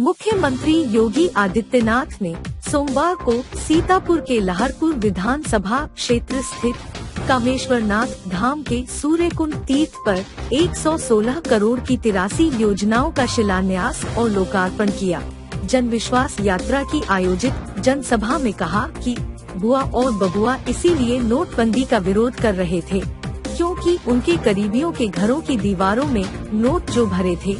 मुख्यमंत्री योगी आदित्यनाथ ने सोमवार को सीतापुर के लहरपुर विधानसभा क्षेत्र स्थित कामेश्वरनाथ धाम के सूर्यकुंड तीर्थ पर 116 करोड़ की 83 योजनाओं का शिलान्यास और लोकार्पण किया। जन विश्वास यात्रा की आयोजित जनसभा में कहा कि बुआ और बबुआ इसीलिए नोटबंदी का विरोध कर रहे थे, क्योंकि उनके करीबियों के घरों की दीवारों में नोट जो भरे थे।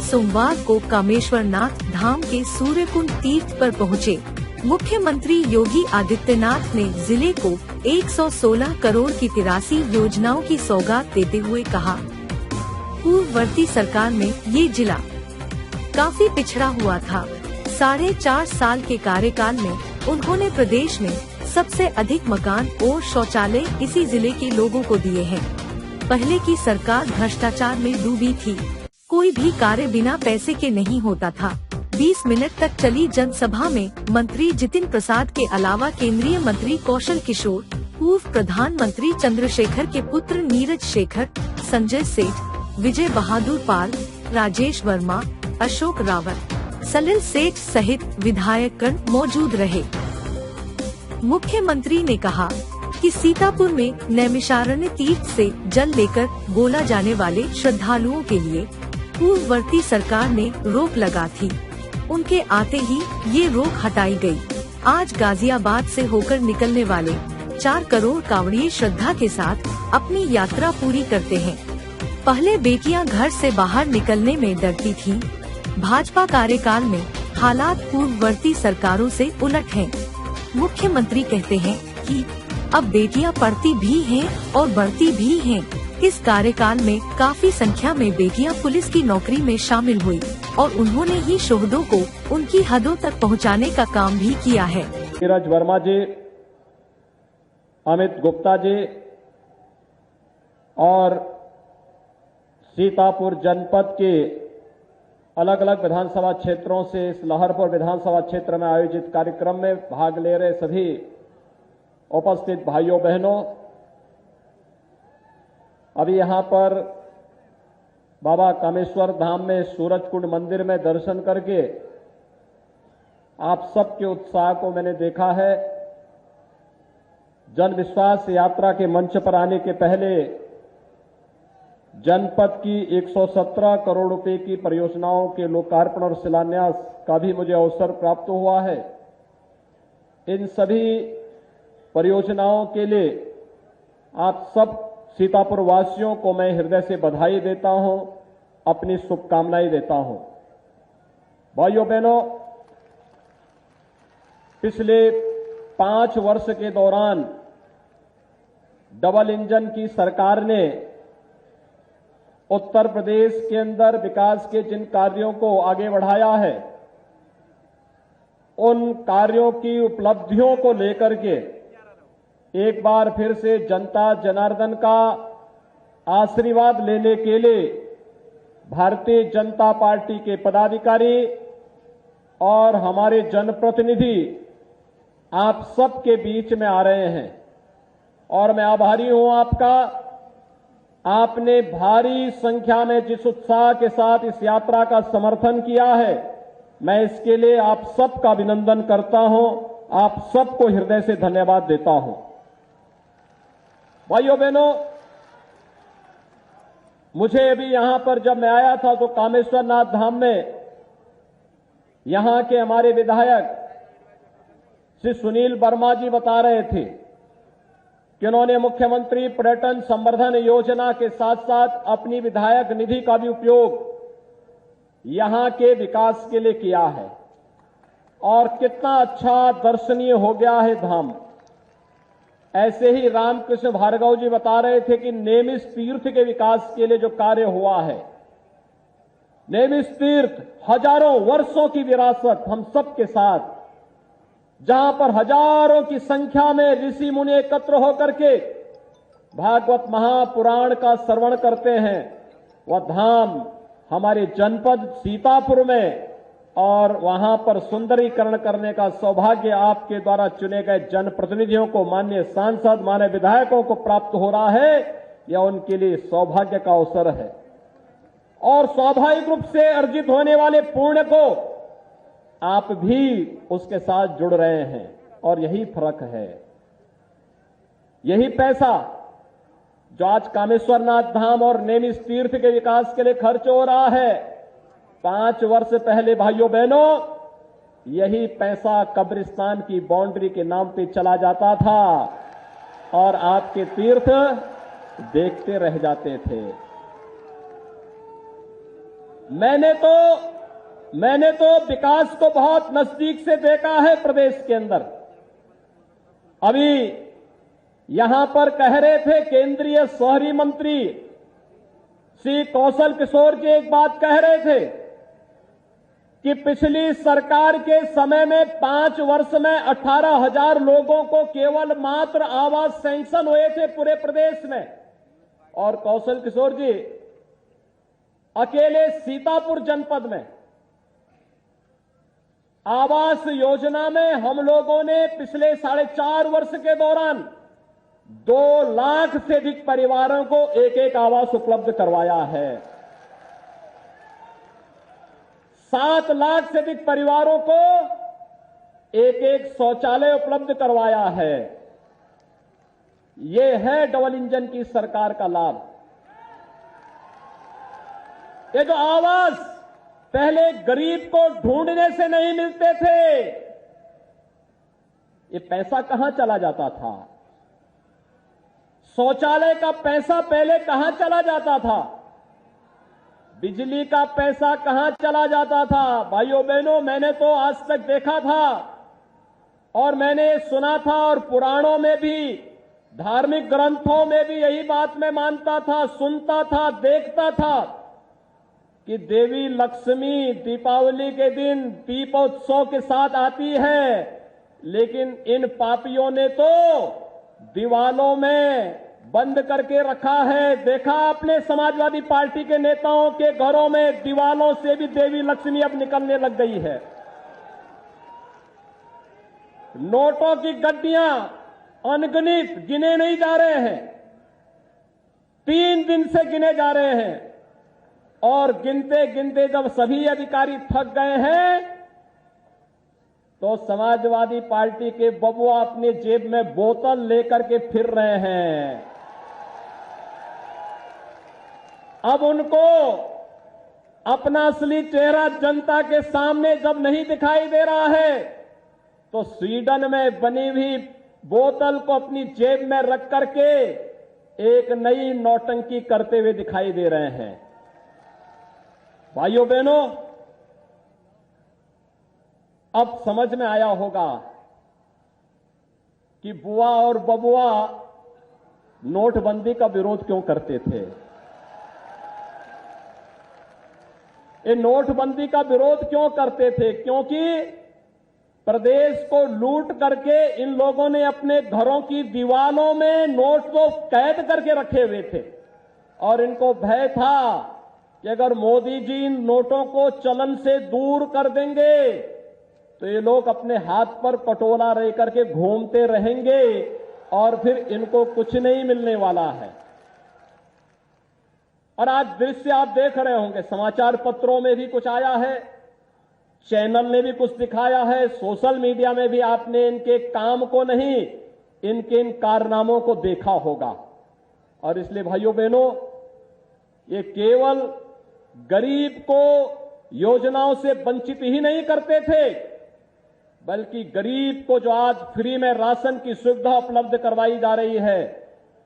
सोमवार को कामेश्वरनाथ धाम के सूर्यकुंड तीर्थ पर पहुँचे मुख्यमंत्री योगी आदित्यनाथ ने जिले को 116 करोड़ की 83 योजनाओं की सौगात देते हुए कहा, पूर्ववर्ती सरकार में ये जिला काफी पिछड़ा हुआ था। 4.5 साल के कार्यकाल में उन्होंने प्रदेश में सबसे अधिक मकान और शौचालय इसी जिले के लोगों को दिए हैं। पहले की सरकार भ्रष्टाचार में डूबी थी, कोई भी कार्य बिना पैसे के नहीं होता था। 20 मिनट तक चली जनसभा में मंत्री जितिन प्रसाद के अलावा केंद्रीय मंत्री कौशल किशोर, पूर्व प्रधानमंत्री चंद्रशेखर के पुत्र नीरज शेखर, संजय सेठ, विजय बहादुर पाल, राजेश वर्मा, अशोक रावत, सलिल सेठ सहित विधायकगण मौजूद रहे। मुख्यमंत्री ने कहा कि सीतापुर में नैमिषारण्य तीर्थ से जल लेकर गोला जाने वाले श्रद्धालुओं के लिए पूर्ववर्ती सरकार ने रोक लगा थी। उनके आते ही ये रोक हटाई गई। आज गाजियाबाद से होकर निकलने वाले 4 करोड़ कांवड़िये श्रद्धा के साथ अपनी यात्रा पूरी करते हैं। पहले बेटियां घर से बाहर निकलने में डरती थीं। भाजपा कार्यकाल में हालात पूर्ववर्ती सरकारों से उलट हैं। मुख्यमंत्री कहते हैं कि अब बेटियां पढ़ती भी हैं और बढ़ती भी हैं। इस कार्यकाल में काफी संख्या में बेटियां पुलिस की नौकरी में शामिल हुई और उन्होंने ही शोहदों को उनकी हदों तक पहुंचाने का काम भी किया है। नीरज वर्मा जी, अमित गुप्ता जी और सीतापुर जनपद के अलग अलग विधानसभा क्षेत्रों से इस लहरपुर विधानसभा क्षेत्र में आयोजित कार्यक्रम में भाग ले रहे सभी उपस्थित भाइयों बहनों, अभी यहां पर बाबा कामेश्वर धाम में सूरजकुंड मंदिर में दर्शन करके आप सबके उत्साह को मैंने देखा है। जन विश्वास यात्रा के मंच पर आने के पहले जनपद की 117 करोड़ रुपए की परियोजनाओं के लोकार्पण और शिलान्यास का भी मुझे अवसर प्राप्त हुआ है। इन सभी परियोजनाओं के लिए आप सब सीतापुर वासियों को मैं हृदय से बधाई देता हूं, अपनी शुभकामनाएं देता हूं। भाइयों बहनों, पिछले 5 वर्ष के दौरान डबल इंजन की सरकार ने उत्तर प्रदेश के अंदर विकास के जिन कार्यों को आगे बढ़ाया है, उन कार्यों की उपलब्धियों को लेकर के एक बार फिर से जनता जनार्दन का आशीर्वाद लेने के लिए भारतीय जनता पार्टी के पदाधिकारी और हमारे जनप्रतिनिधि आप सबके बीच में आ रहे हैं और मैं आभारी हूं आपका। आपने भारी संख्या में जिस उत्साह के साथ इस यात्रा का समर्थन किया है, मैं इसके लिए आप सबका अभिनंदन करता हूं, आप सबको हृदय से धन्यवाद देता हूं। भाइयों बहनों, मुझे अभी यहां पर जब मैं आया था तो कामेश्वरनाथ धाम में यहां के हमारे विधायक श्री सुनील वर्मा जी बता रहे थे कि उन्होंने मुख्यमंत्री पर्यटन संवर्धन योजना के साथ साथ अपनी विधायक निधि का भी उपयोग यहां के विकास के लिए किया है और कितना अच्छा दर्शनीय हो गया है धाम। ऐसे ही रामकृष्ण भार्गव जी बता रहे थे कि नेमिष तीर्थ के विकास के लिए जो कार्य हुआ है, नेमिष तीर्थ हजारों वर्षों की विरासत हम सबके साथ, जहां पर हजारों की संख्या में ऋषि मुनि एकत्र होकर के भागवत महापुराण का श्रवण करते हैं, वह धाम हमारे जनपद सीतापुर में और वहां पर सुंदरीकरण करने का सौभाग्य आपके द्वारा चुने गए जनप्रतिनिधियों को, माननीय सांसद, माननीय विधायकों को प्राप्त हो रहा है। यह उनके लिए सौभाग्य का अवसर है और स्वाभाविक रूप से अर्जित होने वाले पुण्य को आप भी उसके साथ जुड़ रहे हैं और यही फर्क है। यही पैसा जो आज कामेश्वरनाथ धाम और नैमिष तीर्थ के विकास के लिए खर्च हो रहा है, 5 वर्ष पहले भाइयों बहनों यही पैसा कब्रिस्तान की बाउंड्री के नाम पे चला जाता था और आपके तीर्थ देखते रह जाते थे। मैंने तो विकास को बहुत नजदीक से देखा है प्रदेश के अंदर। अभी यहां पर कह रहे थे केंद्रीय शहरी मंत्री श्री कौशल किशोर जी एक बात कह रहे थे कि पिछली सरकार के समय में 5 वर्ष में 18,000 लोगों को केवल मात्र आवास सैंक्शन हुए थे पूरे प्रदेश में। और कौशल किशोर जी अकेले सीतापुर जनपद में आवास योजना में हम लोगों ने पिछले 4.5 वर्ष के दौरान 2 लाख से अधिक परिवारों को एक आवास उपलब्ध करवाया है। 7 लाख से अधिक परिवारों को एक शौचालय उपलब्ध करवाया है। ये है डबल इंजन की सरकार का लाभ। ये जो आवास पहले गरीब को ढूंढने से नहीं मिलते थे, ये पैसा कहां चला जाता था? शौचालय का पैसा पहले कहां चला जाता था? बिजली का पैसा कहां चला जाता था? भाइयों बहनों, मैंने तो आज तक देखा था और मैंने सुना था और पुराणों में भी, धार्मिक ग्रंथों में भी यही बात मैं मानता था, सुनता था, देखता था कि देवी लक्ष्मी दीपावली के दिन दीपोत्सव के साथ आती है, लेकिन इन पापियों ने तो दीवालों में बंद करके रखा है। देखा आपने समाजवादी पार्टी के नेताओं के घरों में दीवालों से भी देवी लक्ष्मी अब निकलने लग गई है। नोटों की गड्डियां अनगिनत गिने नहीं जा रहे हैं, 3 दिन से गिने जा रहे हैं और गिनते गिनते जब सभी अधिकारी थक गए हैं तो समाजवादी पार्टी के बबुआ अपने जेब में बोतल लेकर के फिर रहे हैं। अब उनको अपना असली चेहरा जनता के सामने जब नहीं दिखाई दे रहा है तो स्वीडन में बनी हुई बोतल को अपनी जेब में रख करके एक नई नौटंकी करते हुए दिखाई दे रहे हैं। भाइयों बहनों, अब समझ में आया होगा कि बुआ और बबुआ नोटबंदी का विरोध क्यों करते थे। ये नोटबंदी का विरोध क्यों करते थे? क्योंकि प्रदेश को लूट करके इन लोगों ने अपने घरों की दीवारों में नोट को कैद करके रखे हुए थे और इनको भय था कि अगर मोदी जी इन नोटों को चलन से दूर कर देंगे तो ये लोग अपने हाथ पर पटोला रह करके घूमते रहेंगे और फिर इनको कुछ नहीं मिलने वाला है। और आज दृश्य आप देख रहे होंगे, समाचार पत्रों में भी कुछ आया है, चैनल ने भी कुछ दिखाया है, सोशल मीडिया में भी आपने इनके काम को नहीं, इनके इन कारनामों को देखा होगा। और इसलिए भाइयों बहनों, ये केवल गरीब को योजनाओं से वंचित ही नहीं करते थे, बल्कि गरीब को जो आज फ्री में राशन की सुविधा उपलब्ध करवाई जा रही है,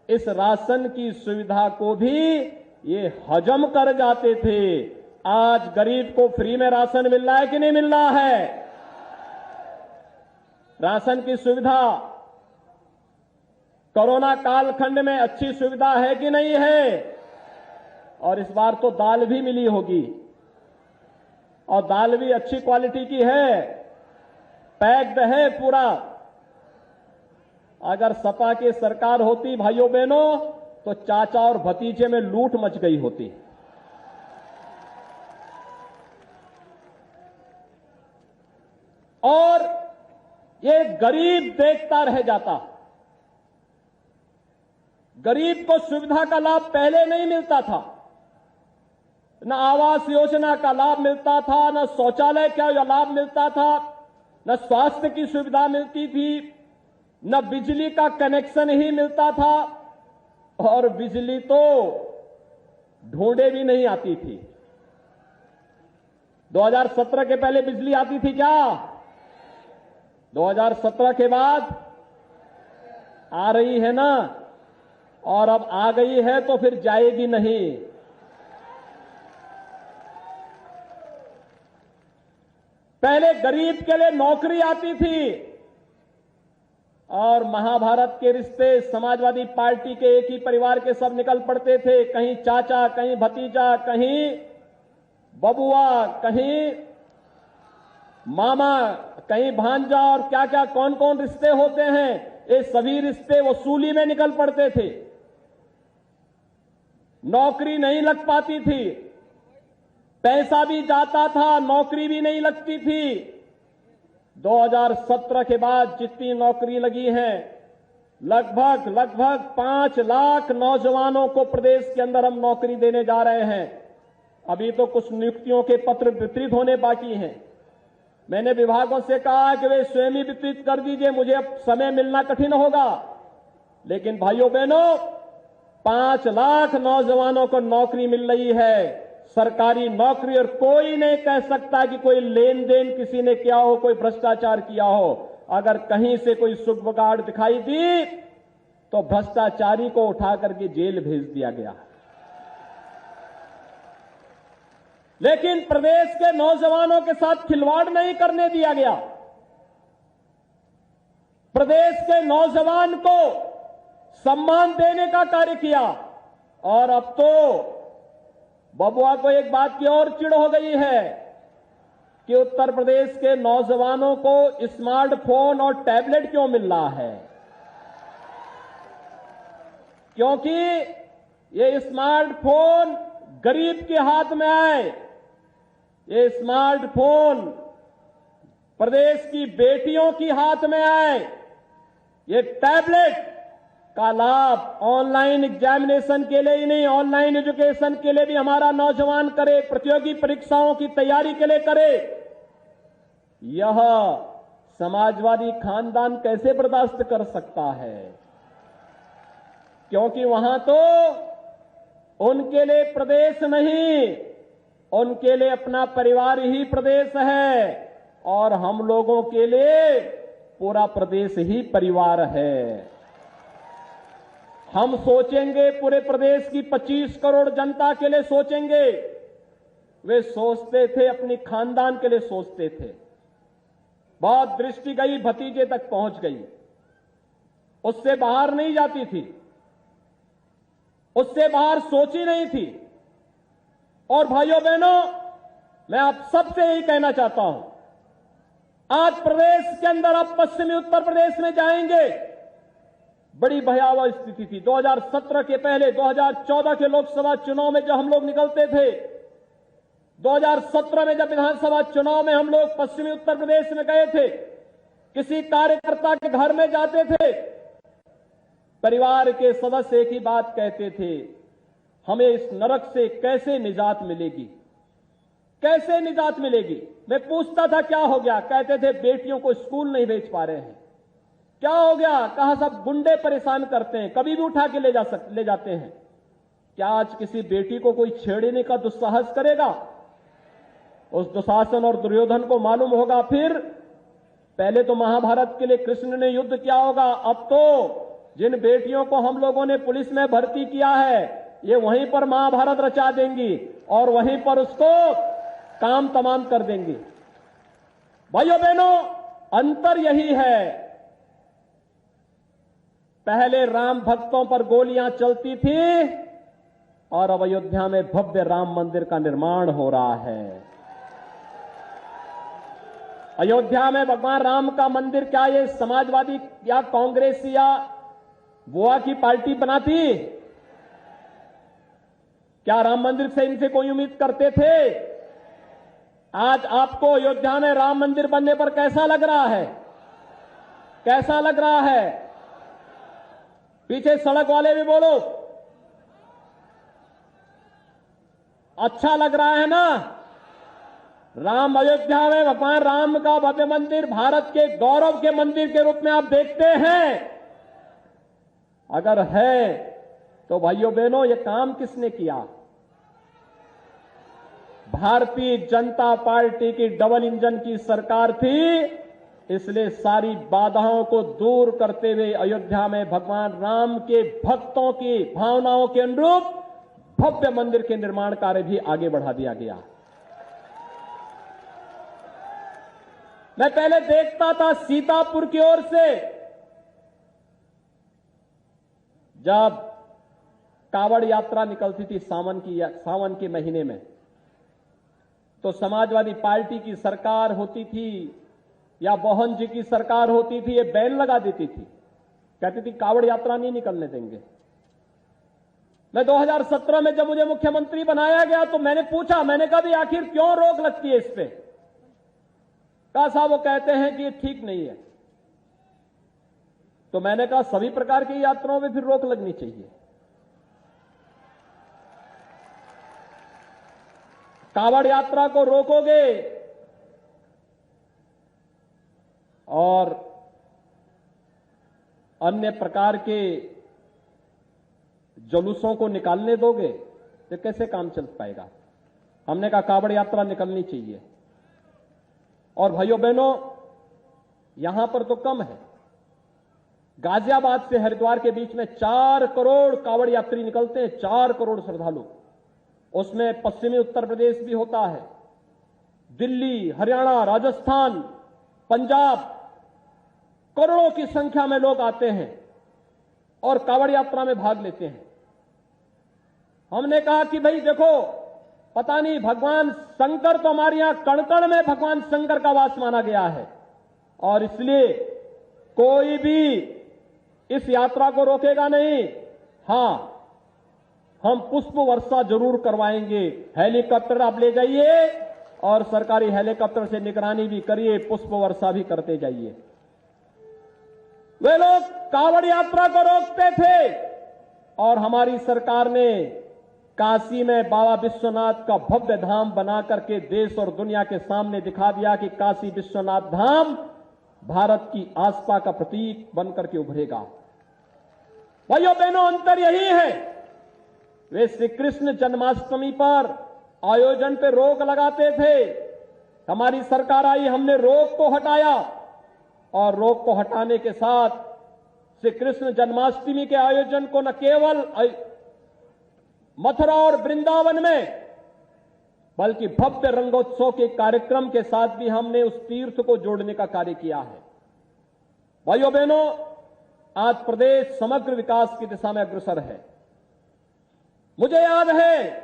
इस राशन की सुविधा को भी ये हजम कर जाते थे। आज गरीब को फ्री में राशन मिल रहा है कि नहीं मिल रहा है? राशन की सुविधा कोरोना कालखंड में अच्छी सुविधा है कि नहीं है? और इस बार तो दाल भी मिली होगी और दाल भी अच्छी क्वालिटी की है, पैक्ड है पूरा। अगर सपा की सरकार होती भाइयों बहनों तो चाचा और भतीजे में लूट मच गई होती। और ये गरीब देखता रह जाता। गरीब को सुविधा का लाभ पहले नहीं मिलता था। न आवास योजना का लाभ मिलता था, न शौचालय का लाभ मिलता था, न स्वास्थ्य की सुविधा मिलती थी, न बिजली का कनेक्शन ही मिलता था, और बिजली तो ढूंढे भी नहीं आती थी। 2017 के पहले बिजली आती थी क्या? 2017 के बाद आ रही है ना, और अब आ गई है तो फिर जाएगी नहीं। पहले गरीब के लिए नौकरी आती थी, और महाभारत के रिश्ते समाजवादी पार्टी के एक ही परिवार के सब निकल पड़ते थे, कहीं चाचा, कहीं भतीजा, कहीं बबुआ, कहीं मामा, कहीं भांजा, और क्या क्या कौन कौन रिश्ते होते हैं, ये सभी रिश्ते वसूली में निकल पड़ते थे। नौकरी नहीं लग पाती थी, पैसा भी जाता था, नौकरी भी नहीं लगती थी। 2017 के बाद जितनी नौकरी लगी है, लगभग 5 लाख नौजवानों को प्रदेश के अंदर हम नौकरी देने जा रहे हैं। अभी तो कुछ नियुक्तियों के पत्र वितरित होने बाकी हैं। मैंने विभागों से कहा कि वे स्वयं ही वितरित कर दीजिए, मुझे अब समय मिलना कठिन होगा। लेकिन भाइयों बहनों, 5 लाख नौजवानों को नौकरी मिल रही है, सरकारी नौकरी, और कोई नहीं कह सकता कि कोई लेन देन किसी ने किया हो, कोई भ्रष्टाचार किया हो। अगर कहीं से कोई सुगबुगाड़ दिखाई दी तो भ्रष्टाचारी को उठा करके जेल भेज दिया गया। लेकिन प्रदेश के नौजवानों के साथ खिलवाड़ नहीं करने दिया गया। प्रदेश के नौजवान को सम्मान देने का कार्य किया। और अब तो बबुआ को एक बात की और चिढ़ हो गई है कि उत्तर प्रदेश के नौजवानों को स्मार्टफोन और टैबलेट क्यों मिल रहा है। क्योंकि ये स्मार्टफोन गरीब के हाथ में आए, ये स्मार्टफोन प्रदेश की बेटियों की हाथ में आए, ये टैबलेट का लाभ ऑनलाइन एग्जामिनेशन के लिए ही नहीं, ऑनलाइन एजुकेशन के लिए भी हमारा नौजवान करे, प्रतियोगी परीक्षाओं की तैयारी के लिए करे। यह समाजवादी खानदान कैसे बर्दाश्त कर सकता है? क्योंकि वहां तो उनके लिए प्रदेश नहीं, उनके लिए अपना परिवार ही प्रदेश है, और हम लोगों के लिए पूरा प्रदेश ही परिवार है। हम सोचेंगे पूरे प्रदेश की 25 करोड़ जनता के लिए सोचेंगे। वे सोचते थे अपनी खानदान के लिए सोचते थे। बहुत दृष्टि गई, भतीजे तक पहुंच गई, उससे बाहर नहीं जाती थी, उससे बाहर सोची नहीं थी। और भाइयों बहनों, मैं आप सबसे यही कहना चाहता हूं, आज प्रदेश के अंदर आप पश्चिमी उत्तर प्रदेश में जाएंगे, बड़ी भयावह स्थिति थी। 2017 के पहले 2014 के लोकसभा चुनाव में जब हम लोग निकलते थे, 2017 में जब विधानसभा चुनाव में हम लोग पश्चिमी उत्तर प्रदेश में गए थे, किसी कार्यकर्ता के घर में जाते थे, परिवार के सदस्य एक ही बात कहते थे, हमें इस नरक से कैसे निजात मिलेगी, कैसे निजात मिलेगी। मैं पूछता था क्या हो गया, कहते थे बेटियों को स्कूल नहीं भेज पा रहे हैं। क्या हो गया, कहा सब गुंडे परेशान करते हैं, कभी भी उठा के ले जाते हैं। क्या आज किसी बेटी को कोई छेड़ने का दुस्साहस करेगा? उस दुशासन और दुर्योधन को मालूम होगा फिर पहले तो महाभारत के लिए कृष्ण ने युद्ध किया होगा, अब तो जिन बेटियों को हम लोगों ने पुलिस में भर्ती किया है, ये वहीं पर महाभारत रचा देंगी और वहीं पर उसको काम तमाम कर देंगी। भाइयों बहनों, अंतर यही है, पहले राम भक्तों पर गोलियां चलती थी और अब अयोध्या में भव्य राम मंदिर का निर्माण हो रहा है। अयोध्या में भगवान राम का मंदिर क्या ये समाजवादी या कांग्रेस या बुआ की पार्टी बनाती? क्या राम मंदिर से इनसे कोई उम्मीद करते थे? आज आपको अयोध्या में राम मंदिर बनने पर कैसा लग रहा है? कैसा लग रहा है? पीछे सड़क वाले भी बोलो। अच्छा लग रहा है ना? राम अयोध्या में भगवान राम का भव्य मंदिर भारत के गौरव के मंदिर के रूप में आप देखते हैं? अगर है तो भाइयों बहनों, ये काम किसने किया? भारतीय जनता पार्टी की डबल इंजन की सरकार थी। इसलिए सारी बाधाओं को दूर करते हुए अयोध्या में भगवान राम के भक्तों की भावनाओं के अनुरूप भव्य मंदिर के निर्माण कार्य भी आगे बढ़ा दिया गया। मैं पहले देखता था सीतापुर की ओर से, जब कावड़ यात्रा निकलती थी सावन के महीने में, तो समाजवादी पार्टी की सरकार होती थी या मोहन जी की सरकार होती थी, ये बैन लगा देती थी, कहती थी कावड़ यात्रा नहीं निकलने देंगे। मैं 2017 में जब मुझे मुख्यमंत्री बनाया गया तो मैंने पूछा, मैंने कहा भी आखिर क्यों रोक लगती है इस पे? कहा साहब वो कहते हैं कि ये ठीक नहीं है। तो मैंने कहा सभी प्रकार की यात्राओं में फिर रोक लगनी चाहिए। कावड़ यात्रा को रोकोगे और अन्य प्रकार के जुलूसों को निकालने दोगे तो कैसे काम चल पाएगा? हमने कहा कावड़ यात्रा निकलनी चाहिए। और भाइयों बहनों, यहां पर तो कम है, गाजियाबाद से हरिद्वार के बीच में 4 करोड़ कावड़ यात्री निकलते हैं, 4 करोड़ श्रद्धालु। उसमें पश्चिमी उत्तर प्रदेश भी होता है, दिल्ली, हरियाणा, राजस्थान, पंजाब, करोड़ों की संख्या में लोग आते हैं और कावड़ यात्रा में भाग लेते हैं। हमने कहा कि भाई देखो, पता नहीं भगवान शंकर तो हमारे यहां कण कण में भगवान शंकर का वास माना गया है, और इसलिए कोई भी इस यात्रा को रोकेगा नहीं। हां, हम पुष्प वर्षा जरूर करवाएंगे। हेलीकॉप्टर आप ले जाइए और सरकारी हेलीकॉप्टर से निगरानी भी करिए, पुष्प वर्षा भी करते जाइए। वे लोग कावड़ यात्रा को रोकते थे और हमारी सरकार ने काशी में बाबा विश्वनाथ का भव्य धाम बना करके देश और दुनिया के सामने दिखा दिया कि काशी विश्वनाथ धाम भारत की आस्था का प्रतीक बनकर के उभरेगा। भाइयों बहनों, अंतर यही है, वे श्री कृष्ण जन्माष्टमी पर आयोजन पे रोक लगाते थे। हमारी सरकार आई, हमने रोक को हटाया और रोक को हटाने के साथ श्री कृष्ण जन्माष्टमी के आयोजन को न केवल मथुरा और वृंदावन में, बल्कि भव्य रंगोत्सव के कार्यक्रम के साथ भी हमने उस तीर्थ को जोड़ने का कार्य किया है। भाइयों बहनों, आज प्रदेश समग्र विकास की दिशा में अग्रसर है। मुझे याद है,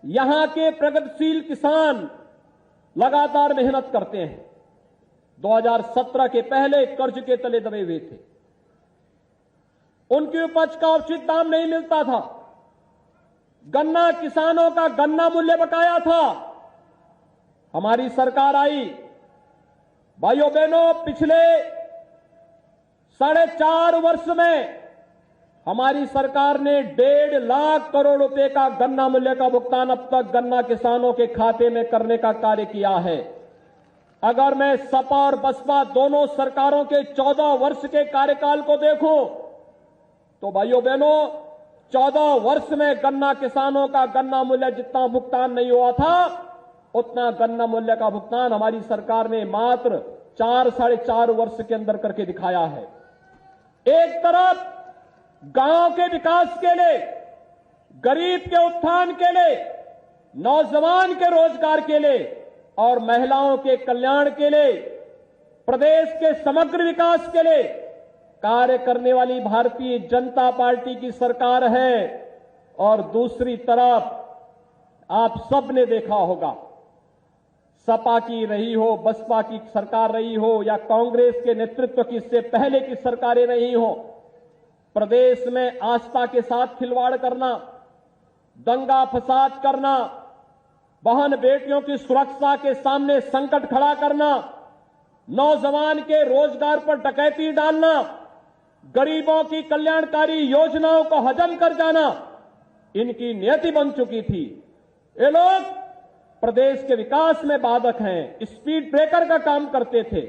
यहां के प्रगतिशील किसान लगातार मेहनत करते हैं। 2017 के पहले कर्ज के तले दबे हुए थे, उनकी उपज का उचित दाम नहीं मिलता था, गन्ना किसानों का गन्ना मूल्य बकाया था। हमारी सरकार आई, भाइयों बहनों, पिछले 4.5 वर्ष में हमारी सरकार ने 1.5 लाख करोड़ रुपए का गन्ना मूल्य का भुगतान अब तक गन्ना किसानों के खाते में करने का कार्य किया है। अगर मैं सपा और बसपा दोनों सरकारों के 14 वर्ष के कार्यकाल को देखूं तो भाइयों बहनों, 14 वर्ष में गन्ना किसानों का गन्ना मूल्य जितना भुगतान नहीं हुआ था, उतना गन्ना मूल्य का भुगतान हमारी सरकार ने मात्र 4-4.5 वर्ष के अंदर करके दिखाया है। एक तरफ गांव के विकास के लिए, गरीब के उत्थान के लिए, नौजवान के रोजगार के लिए और महिलाओं के कल्याण के लिए, प्रदेश के समग्र विकास के लिए कार्य करने वाली भारतीय जनता पार्टी की सरकार है। और दूसरी तरफ आप सबने देखा होगा, सपा की रही हो, बसपा की सरकार रही हो या कांग्रेस के नेतृत्व की इससे पहले की सरकारें रही हो, प्रदेश में आस्था के साथ खिलवाड़ करना, दंगा फसाद करना, बहन बेटियों की सुरक्षा के सामने संकट खड़ा करना, नौजवान के रोजगार पर डकैती डालना, गरीबों की कल्याणकारी योजनाओं को हजम कर जाना, इनकी नियति बन चुकी थी। ये लोग प्रदेश के विकास में बाधक हैं, स्पीड ब्रेकर का काम करते थे।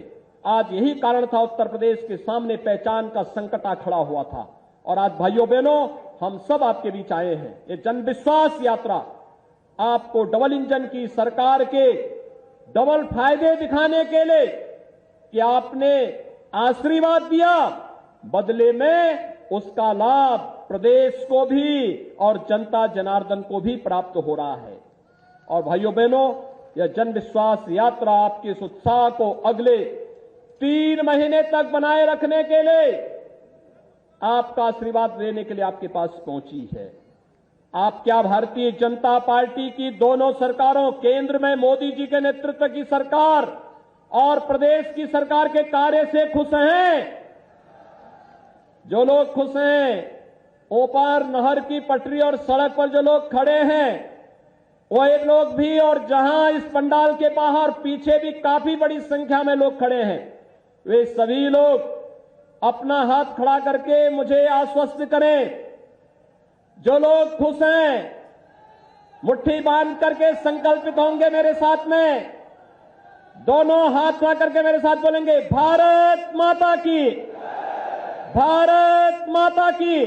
आज यही कारण था उत्तर प्रदेश के सामने पहचान का संकट आ खड़ा हुआ था। और आज भाइयों बहनों, हम सब आपके बीच आए हैं। ये जन विश्वास यात्रा आपको डबल इंजन की सरकार के डबल फायदे दिखाने के लिए कि आपने आशीर्वाद दिया, बदले में उसका लाभ प्रदेश को भी और जनता जनार्दन को भी प्राप्त हो रहा है। और भाइयों बहनों, यह जन विश्वास यात्रा आपके इस उत्साह को अगले 3 महीने तक बनाए रखने के लिए, आपका आशीर्वाद लेने के लिए आपके पास पहुंची है। आप क्या भारतीय जनता पार्टी की दोनों सरकारों, केंद्र में मोदी जी के नेतृत्व की सरकार और प्रदेश की सरकार के कार्य से खुश हैं? जो लोग खुश हैं, ओपार नहर की पटरी और सड़क पर जो लोग खड़े हैं, वही लोग भी, और जहां इस पंडाल के बाहर पीछे भी काफी बड़ी संख्या में लोग खड़े हैं, वे सभी लोग अपना हाथ खड़ा करके मुझे आश्वस्त करें। जो लोग खुश हैं, मुट्ठी बांध करके संकल्पित होंगे मेरे साथ में, दोनों हाथ खड़ा करके मेरे साथ बोलेंगे, भारत माता की, भारत माता की।